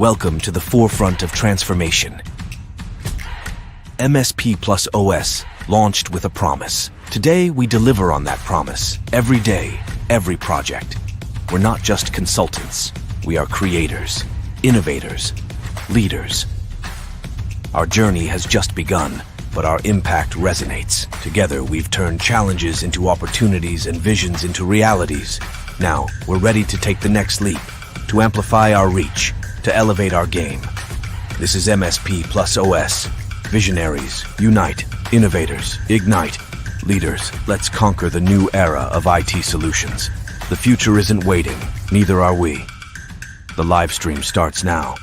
Welcome to the forefront of transformation. MSP+OS launched with a promise. Today, we deliver on that promise. Every day, every project. We're not just consultants. We are creators, innovators, leaders. Our journey has just begun, but our impact resonates. Together, we've turned challenges into opportunities and visions into realities. Now, we're ready to take the next leap, to amplify our reach, to elevate our game. This is MSP+OS. Visionaries, unite. Innovators, ignite. Leaders, let's conquer the new era of IT solutions. The future isn't waiting, neither are we. The live stream starts now.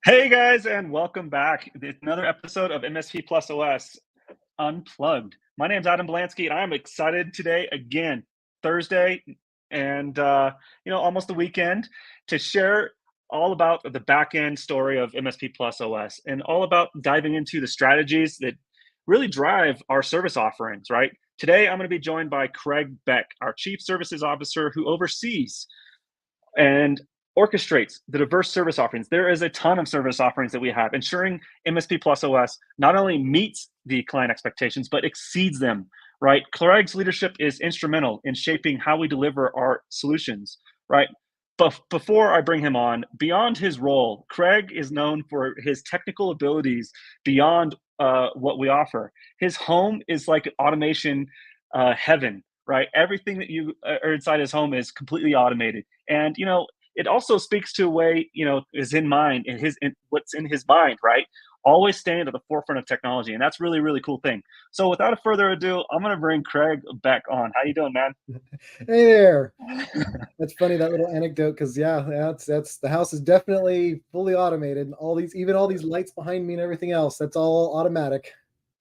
Hey guys, and welcome back. It's another episode of MSP+OS Unplugged. My name's Adam Blansky, and I'm excited today again, Thursday, and almost the weekend, to share all about the back end story of MSP+OS and all about diving into the strategies that really drive our service offerings. Right today, I'm going to be joined by Craig Beck, our Chief Services Officer, who oversees and orchestrates the diverse service offerings. There is a ton of service offerings that we have, ensuring MSP+OS not only meets the client expectations, but exceeds them, right? Craig's leadership is instrumental in shaping how we deliver our solutions, right? But before I bring him on, beyond his role, Craig is known for his technical abilities beyond what we offer. His home is like automation heaven, right? Everything that you are inside his home is completely automated. And, it also speaks to a way, is in mind, what's in his mind, right? Always staying at the forefront of technology. And that's really, really cool thing. So without further ado, I'm going to bring Craig Beck on. How you doing, man? Hey there. That's funny, that little anecdote, because that's the house is definitely fully automated. Even all these lights behind me and everything else, that's all automatic.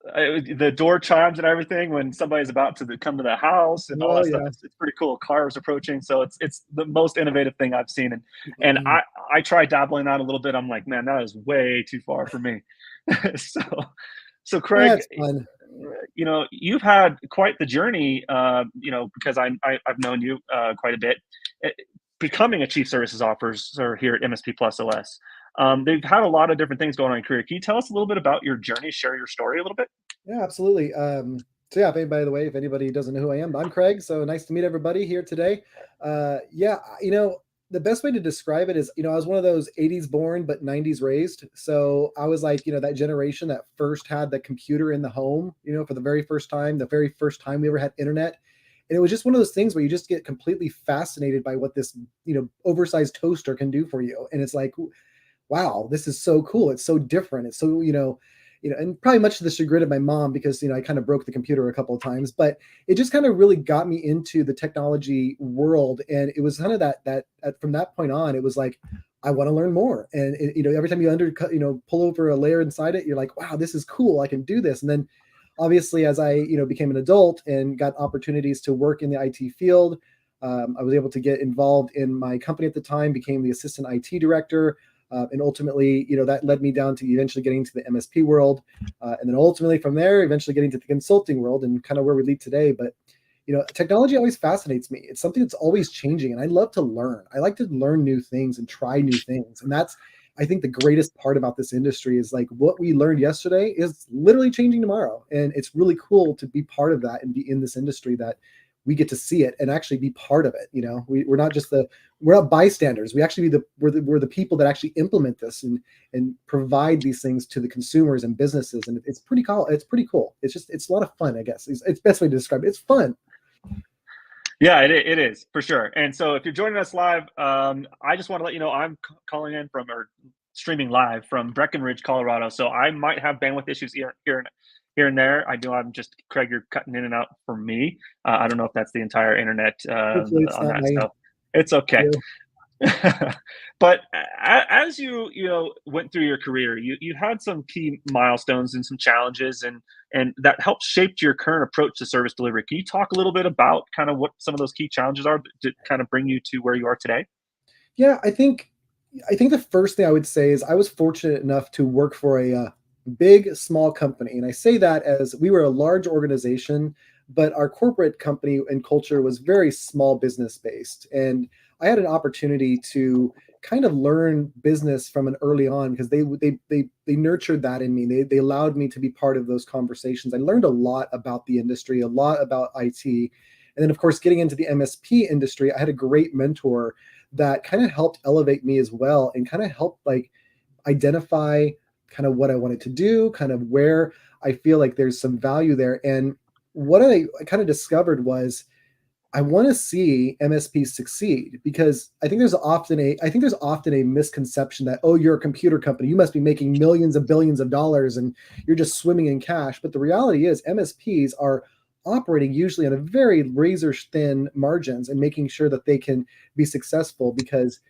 The door chimes and everything when somebody's about to come to the house and all that stuff. It's pretty cool. Cars approaching, so it's the most innovative thing I've seen. And I tried dabbling that a little bit. I'm like, man, that is way too far for me. so Craig, fun. You've had quite the journey. Because I've known you quite a bit, becoming a chief services officer here at MSP+OS. They've had a lot of different things going on in your career. Can you tell us a little bit about your journey, share your story a little bit? Yeah, absolutely. By the way, if anybody doesn't know who I am, I'm Craig. So nice to meet everybody here today. The best way to describe it is, I was one of those 80s born, but 90s raised. So I was like, that generation that first had the computer in the home, for the very first time we ever had internet. And it was just one of those things where you just get completely fascinated by what this, oversized toaster can do for you. And it's like, wow, this is so cool. It's so different. It's so, and probably much to the chagrin of my mom, because, I kind of broke the computer a couple of times, but it just kind of really got me into the technology world. And it was kind of that from that point on, it was like, I want to learn more. And, every time you pull over a layer inside it, you're like, wow, this is cool. I can do this. And then obviously, as I, became an adult and got opportunities to work in the IT field, I was able to get involved in my company at the time, became the assistant IT director. And ultimately, that led me down to eventually getting to the MSP world. And then ultimately from there, eventually getting to the consulting world and kind of where we lead today. But, technology always fascinates me. It's something that's always changing. And I love to learn. I like to learn new things and try new things. And that's, I think, the greatest part about this industry is like what we learned yesterday is literally changing tomorrow. And it's really cool to be part of that and be in this industry that we get to see it and actually be part of it. We're not bystanders. We're the people that actually implement this and provide these things to the consumers and businesses. And it's pretty cool. It's pretty cool. It's a lot of fun, I guess. It's the best way to describe it. It's fun. Yeah, it is for sure. And so if you're joining us live, I just want to let you know I'm calling in streaming live from Breckenridge, Colorado. So I might have bandwidth issues here and there. I'm just, Craig, you're cutting in and out for me. I don't know if that's the entire internet on that stuff. It's okay. But as you went through your career, you had some key milestones and some challenges, and that helped shape your current approach to service delivery. Can you talk a little bit about kind of what some of those key challenges are to kind of bring you to where you are today? Yeah, I think the first thing I would say is I was fortunate enough to work for a big, small company. And I say that as we were a large organization, but our corporate company and culture was very small business based. And I had an opportunity to kind of learn business from an early on, because they nurtured that in me. They allowed me to be part of those conversations. I learned a lot about the industry, a lot about IT. And then, of course, getting into the MSP industry, I had a great mentor that kind of helped elevate me as well, and kind of helped like identify kind of what I wanted to do, kind of where I feel like there's some value there. And what I kind of discovered was I want to see MSPs succeed, because I think there's often a misconception that, oh, you're a computer company, you must be making millions of billions of dollars and you're just swimming in cash. But the reality is MSPs are operating usually on a very razor thin margins and making sure that they can be successful, because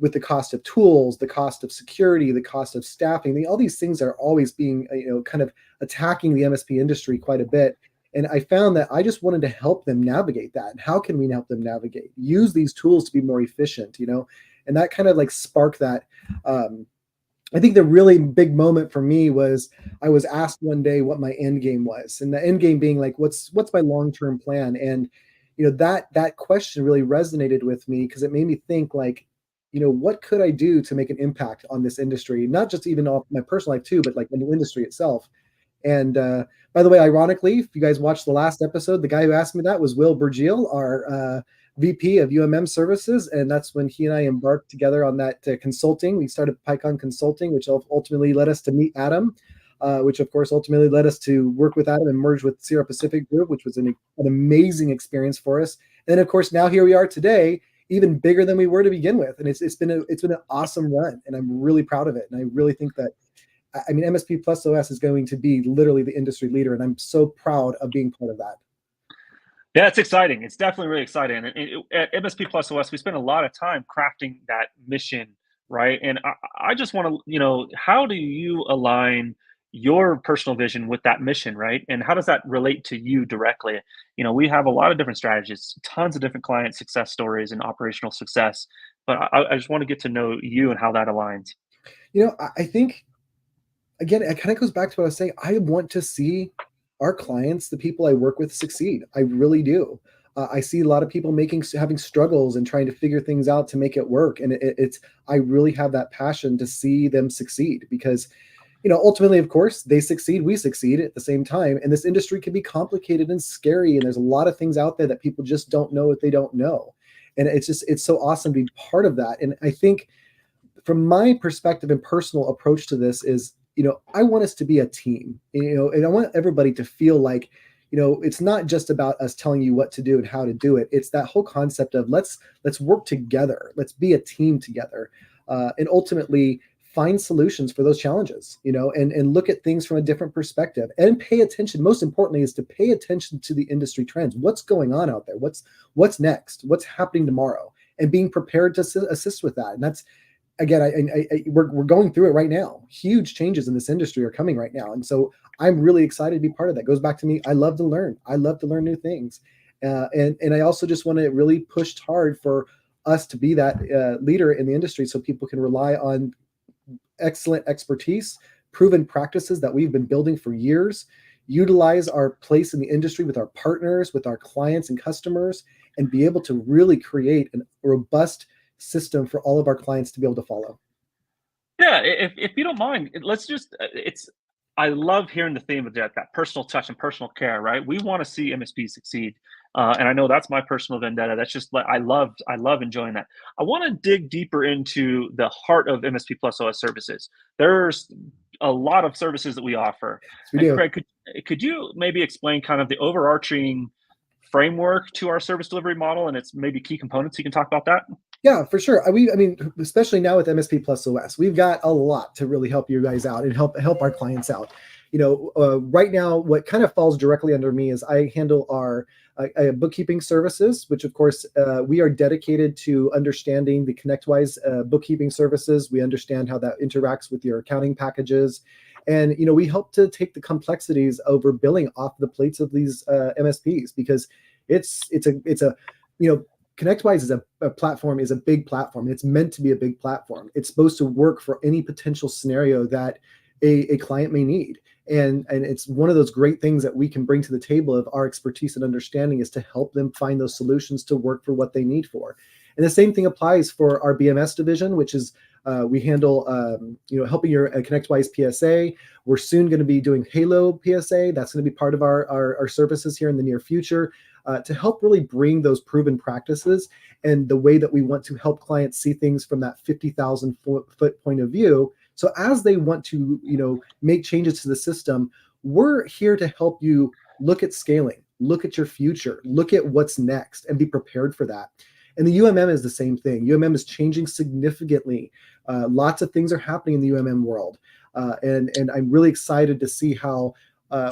with the cost of tools, the cost of security, the cost of staffing, all these things are always being, kind of attacking the MSP industry quite a bit. And I found that I just wanted to help them navigate that. And how can we help them navigate? Use these tools to be more efficient, And that kind of like sparked that. I think the really big moment for me was I was asked one day what my end game was, and the end game being like, what's my long-term plan? And that question really resonated with me, because it made me think like, what could I do to make an impact on this industry? Not just even off my personal life too, but like in the industry itself. And by the way, ironically, if you guys watched the last episode, the guy who asked me that was Will Burgeel, our VP of UMM services. And that's when he and I embarked together on that consulting. We started PyCon Consulting, which ultimately led us to meet Adam, which of course ultimately led us to work with Adam and merge with Sierra Pacific Group, which was an amazing experience for us. And then of course, now here we are today, even bigger than we were to begin with. And it's been an awesome run, and I'm really proud of it. And I really think that, MSP+OS is going to be literally the industry leader, and I'm so proud of being part of that. Yeah, it's exciting. It's definitely really exciting. And at MSP+OS, we spend a lot of time crafting that mission, right? And I just want to, how do you align your personal vision with that mission, right? And how does that relate to you directly? We have a lot of different strategies, tons of different client success stories and operational success, but I just want to get to know you and how that aligns. I think, again, it kind of goes back to what I was saying. I want to see our clients, the people I work with, succeed. I really do. I see a lot of people having struggles and trying to figure things out to make it work. And I really have that passion to see them succeed, because, ultimately, of course, they succeed, we succeed at the same time. And this industry can be complicated and scary. And there's a lot of things out there that people just don't know what they don't know. And it's so awesome to be part of that. And I think from my perspective and personal approach to this is, I want us to be a team, and I want everybody to feel like, it's not just about us telling you what to do and how to do it. It's that whole concept of let's work together. Let's be a team together, and ultimately find solutions for those challenges, and look at things from a different perspective, and pay attention. Most importantly is to pay attention to the industry trends. What's going on out there? What's next? What's happening tomorrow? And being prepared to assist with that. And that's, again, we're going through it right now. Huge changes in this industry are coming right now. And so I'm really excited to be part of that. It goes back to me. I love to learn. I love to learn new things. And I also just want to really push hard for us to be that leader in the industry, so people can rely on excellent expertise, proven practices that we've been building for years, utilize our place in the industry with our partners, with our clients and customers, and be able to really create a robust system for all of our clients to be able to follow. Yeah, if you don't mind, let's just I love hearing the theme of that personal touch and personal care, right? We want to see MSP succeed. And I know that's my personal vendetta. That's just like I love enjoying that. I want to dig deeper into the heart of MSP+OS services. There's a lot of services that we offer. We And do. Craig, could you maybe explain kind of the overarching framework to our service delivery model and its maybe key components? You can talk about that. Yeah, for sure. Especially now with MSP+OS, we've got a lot to really help you guys out and help our clients out. Right now, what kind of falls directly under me is I handle our bookkeeping services, which of course we are dedicated to understanding the ConnectWise bookkeeping services. We understand how that interacts with your accounting packages. And we help to take the complexities over billing off the plates of these MSPs, because it's a ConnectWise is a platform, is a big platform. It's meant to be a big platform. It's supposed to work for any potential scenario that a client may need. And it's one of those great things that we can bring to the table of our expertise and understanding, is to help them find those solutions to work for what they need for. And the same thing applies for our BMS division, which is we handle helping your ConnectWise PSA. We're soon going to be doing Halo PSA. That's going to be part of our services here in the near future to help really bring those proven practices and the way that we want to help clients see things from that 50,000 foot point of view. So as they want to, make changes to the system, we're here to help you look at scaling, look at your future, look at what's next, and be prepared for that. And the UMM is the same thing. UMM is changing significantly. Lots of things are happening in the UMM world. And I'm really excited to see how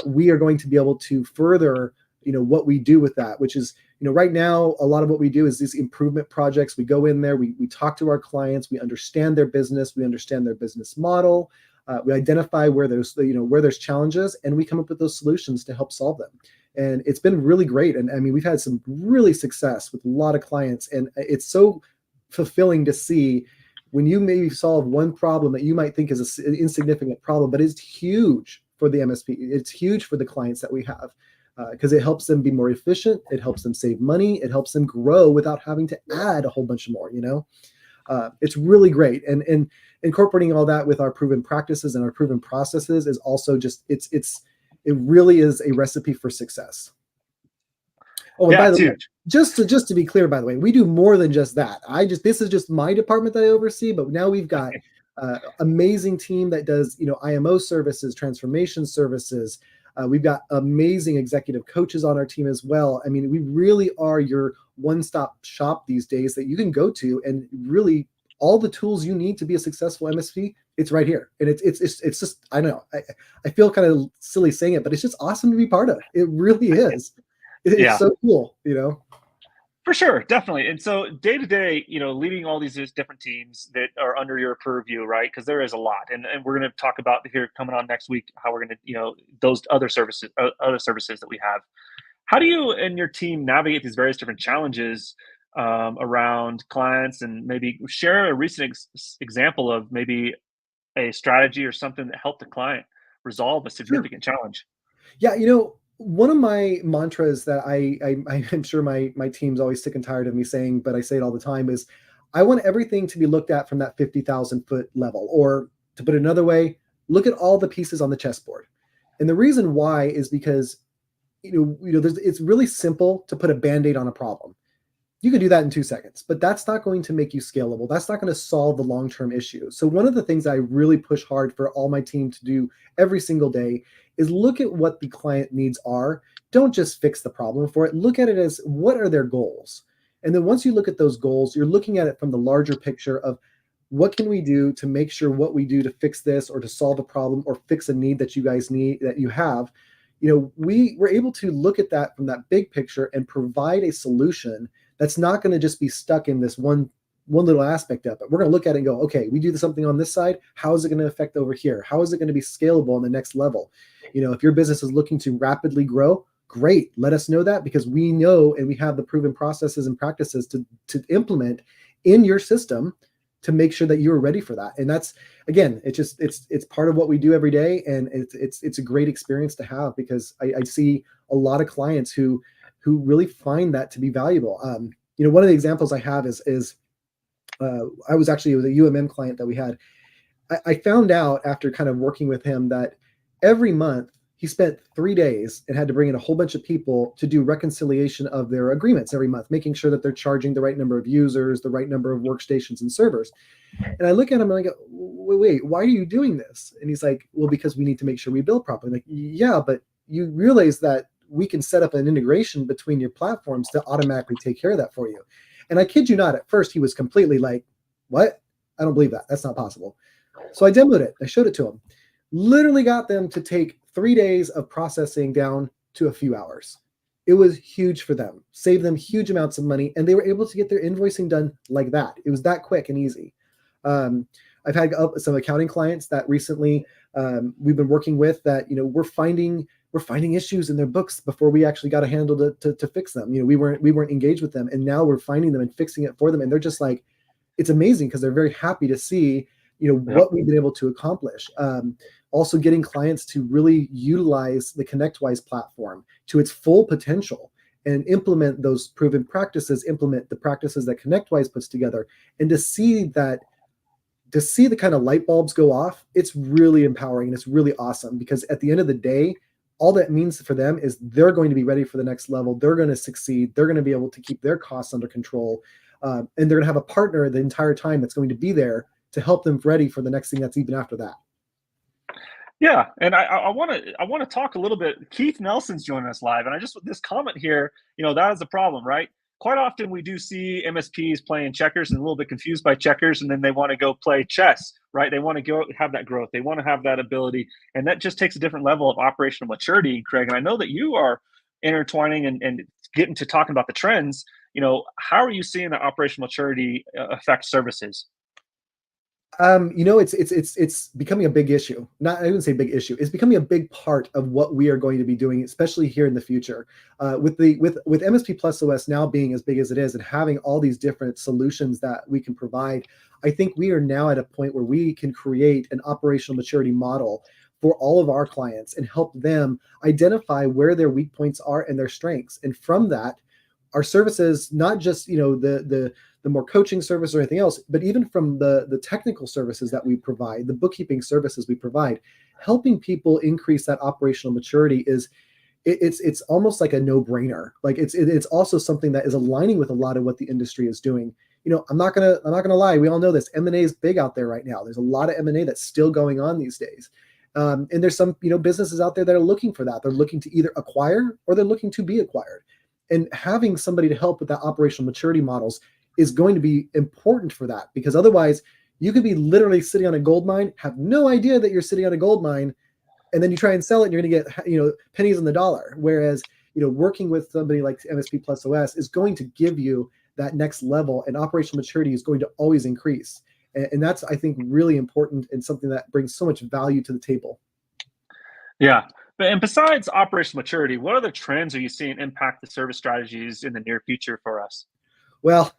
we are going to be able to further, what we do with that, which is, right now, a lot of what we do is these improvement projects. We go in there, we talk to our clients, we understand their business, we understand their business model, we identify where there's challenges, and we come up with those solutions to help solve them. And it's been really great. And I mean, we've had some really success with a lot of clients, and it's so fulfilling to see when you maybe solve one problem that you might think is an insignificant problem, but it's huge for the MSP. It's huge for the clients that we have. Because it helps them be more efficient, it helps them save money, it helps them grow without having to add a whole bunch more. It's really great, and incorporating all that with our proven practices and our proven processes is also just it really is a recipe for success. Oh, and by the way, just to be clear, by the way, we do more than just that. This is just my department that I oversee, but now we've got amazing team that does IMO services, transformation services. We've got amazing executive coaches on our team as well. I mean, we really are your one-stop shop these days that you can go to, and really all the tools you need to be a successful MSP, it's right here. And it's just, I don't know, I feel kind of silly saying it, but it's just awesome to be part of. It really is. It's so cool, For sure, definitely. And so day to day, leading all these different teams that are under your purview, right? Because there is a lot, and we're going to talk about here coming on next week how we're going to, those other services that we have. How do you and your team navigate these various different challenges around clients, and maybe share a recent example of maybe a strategy or something that helped a client resolve a significant challenge? Yeah, one of my mantras that I'm sure my team's always sick and tired of me saying, but I say it all the time, is I want everything to be looked at from that 50,000 foot level, or to put it another way, look at all the pieces on the chessboard. And the reason why is because, it's really simple to put a Band-Aid on a problem. You can do that in 2 seconds, but that's not going to make you scalable. That's not going to solve the long-term issue. So one of the things I really push hard for all my team to do every single day is look at what the client needs are. Don't just fix the problem for it. Look at it as, what are their goals? And then once you look at those goals, you're looking at it from the larger picture of, what can we do to make sure what we do to fix this, or to solve a problem, or fix a need that you guys need, that you have. We were able to look at that from that big picture and provide a solution that's not going to just be stuck in this one little aspect of it. We're going to look at it and go, okay, we do something on this side. How is it going to affect over here? How is it going to be scalable on the next level? If your business is looking to rapidly grow, great. Let us know that, because we know, and we have the proven processes and practices to implement in your system to make sure that you're ready for that. And that's, again, it's part of what we do every day. And it's a great experience to have, because I see a lot of clients who really find that to be valuable. One of the examples I have is I was actually, it was a UMM client that we had. I found out after kind of working with him that every month he spent 3 days and had to bring in a whole bunch of people to do reconciliation of their agreements every month, making sure that they're charging the right number of users, the right number of workstations and servers. And I look at him and I go, wait, why are you doing this? And he's like, well, because we need to make sure we bill properly. I'm like, yeah, but you realize that we can set up an integration between your platforms to automatically take care of that for you. And I kid you not, at first he was completely like, what? I don't believe that. That's not possible. So I demoed it. I showed it to him. Literally got them to take 3 days of processing down to a few hours. It was huge for them, saved them huge amounts of money, and they were able to get their invoicing done like that. It was that quick and easy. I've had some accounting clients that recently we've been working with that, we're finding issues in their books before we actually got a handle to fix them. We weren't engaged with them, and now we're finding them and fixing it for them. And they're just like, it's amazing, because they're very happy to see, what we've been able to accomplish. Also getting clients to really utilize the ConnectWise platform to its full potential and implement those proven practices, implement the practices that ConnectWise puts together, and to see the kind of light bulbs go off, it's really empowering and it's really awesome, because at the end of the day, all that means for them is they're going to be ready for the next level. They're going to succeed. They're going to be able to keep their costs under control. And they're going to have a partner the entire time that's going to be there to help them ready for the next thing that's even after that. Yeah, and I want to talk a little bit. Keith Nelson's joining us live, and I just this comment here, that is the problem, right? Quite often we do see MSPs playing checkers and a little bit confused by checkers, and then they want to go play chess, right? They want to go have that growth, they want to have that ability, and that just takes a different level of operational maturity, Craig. And I know that you are intertwining and getting to talking about the trends. How are you seeing that operational maturity affect services? It's becoming a big issue. Not, I wouldn't say big issue. It's becoming a big part of what we are going to be doing, especially here in the future. With MSP+OS now being as big as it is and having all these different solutions that we can provide, I think we are now at a point where we can create an operational maturity model for all of our clients and help them identify where their weak points are and their strengths. And from that, our services, not just the more coaching service or anything else, but even from the technical services that we provide, the bookkeeping services we provide, helping people increase that operational maturity it's almost like a no-brainer. Like it's also something that is aligning with a lot of what the industry is doing. I'm not gonna lie, we all know this. M&A is big out there right now. There's a lot of M&A that's still going on these days. And there's some businesses out there that are looking for that. They're looking to either acquire or they're looking to be acquired. And having somebody to help with that operational maturity models is going to be important for that, because otherwise you could be literally sitting on a gold mine, have no idea that you're sitting on a gold mine, and then you try and sell it and you're going to get pennies on the dollar. Whereas working with somebody like MSP+OS is going to give you that next level, and operational maturity is going to always increase. And that's, I think, really important and something that brings so much value to the table. Yeah. And besides operational maturity, what other trends are you seeing impact the service strategies in the near future for us? Well,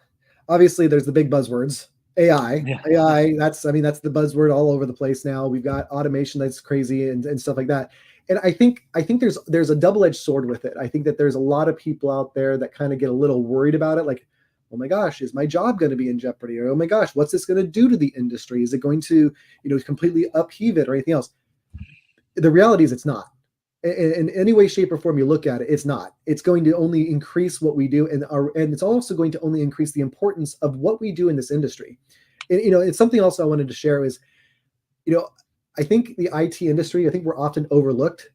obviously there's the big buzzwords. AI. Yeah. AI, that's the buzzword all over the place now. We've got automation that's crazy and stuff like that. And I think there's a double-edged sword with it. I think that there's a lot of people out there that kind of get a little worried about it, like, oh my gosh, is my job going to be in jeopardy? Or, oh my gosh, what's this going to do to the industry? Is it going to, completely upheave it or anything else? The reality is it's not. In any way, shape, or form you look at it, it's not. It's going to only increase what we do, and it's also going to only increase the importance of what we do in this industry. And, it's something else I wanted to share is, I think the IT industry, I think we're often overlooked,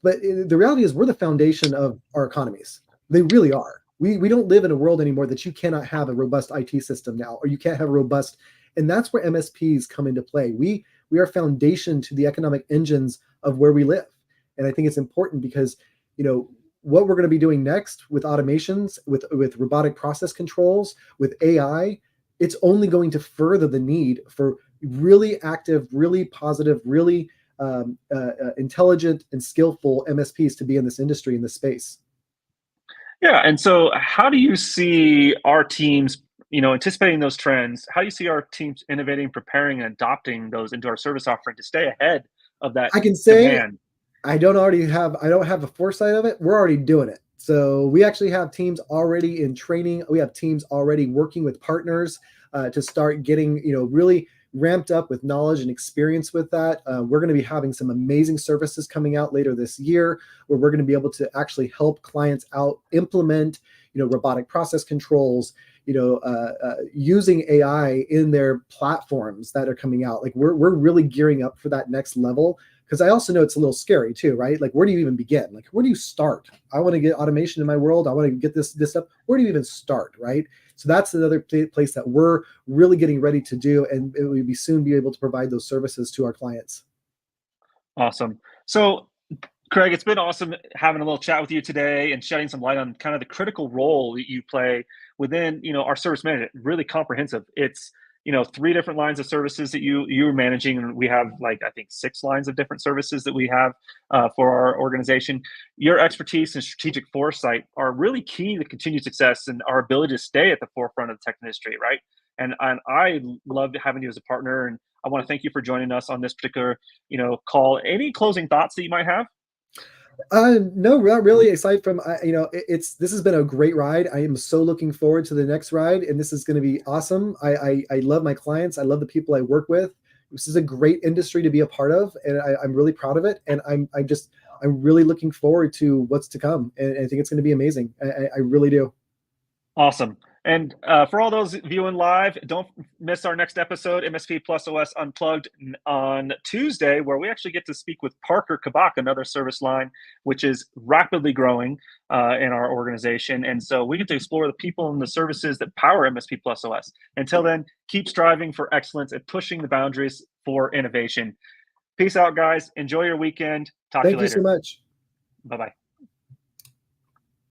but the reality is we're the foundation of our economies. They really are. We don't live in a world anymore that you cannot have a robust IT system now, or you can't have a robust, and that's where MSPs come into play. We are foundation to the economic engines of where we live. And I think it's important because, what we're going to be doing next with automations, with robotic process controls, with AI, it's only going to further the need for really active, really positive, really intelligent and skillful MSPs to be in this industry, in this space. Yeah. And so how do you see our teams, anticipating those trends? How do you see our teams innovating, preparing, and adopting those into our service offering to stay ahead of that I can say, demand? I don't have a foresight of it. We're already doing it. So we actually have teams already in training. We have teams already working with partners to start getting, really ramped up with knowledge and experience with that. We're going to be having some amazing services coming out later this year where we're going to be able to actually help clients out implement, robotic process controls, using AI in their platforms that are coming out. Like we're really gearing up for that next level. Because I also know it's a little scary too, right? Like, where do you even begin? Like, where do you start? I want to get automation in my world. I want to get this up. Where do you even start, right? So that's another place that we're really getting ready to do, and it will soon be able to provide those services to our clients. Awesome. So, Craig, it's been awesome having a little chat with you today and shedding some light on kind of the critical role that you play within, our service management. Really comprehensive. It's 3 different lines of services that you're managing, and we have I think 6 lines of different services that we have for our organization. Your expertise and strategic foresight are really key to continued success and our ability to stay at the forefront of the tech industry, right? And I love having you as a partner, and I want to thank you for joining us on this particular call. Any closing thoughts that you might have? No, not really. Aside from, this has been a great ride. I am so looking forward to the next ride, and this is going to be awesome. I love my clients. I love the people I work with. This is a great industry to be a part of, and I'm really proud of it. And I'm really looking forward to what's to come, and I think it's going to be amazing. I really do. Awesome. And for all those viewing live, don't miss our next episode, MSP+OS Unplugged, on Tuesday, where we actually get to speak with Parker Kabak, another service line, which is rapidly growing in our organization. And so we get to explore the people and the services that power MSP+OS. Until then, keep striving for excellence and pushing the boundaries for innovation. Peace out, guys. Enjoy your weekend. Talk to you Thank you later. so much. Bye-bye.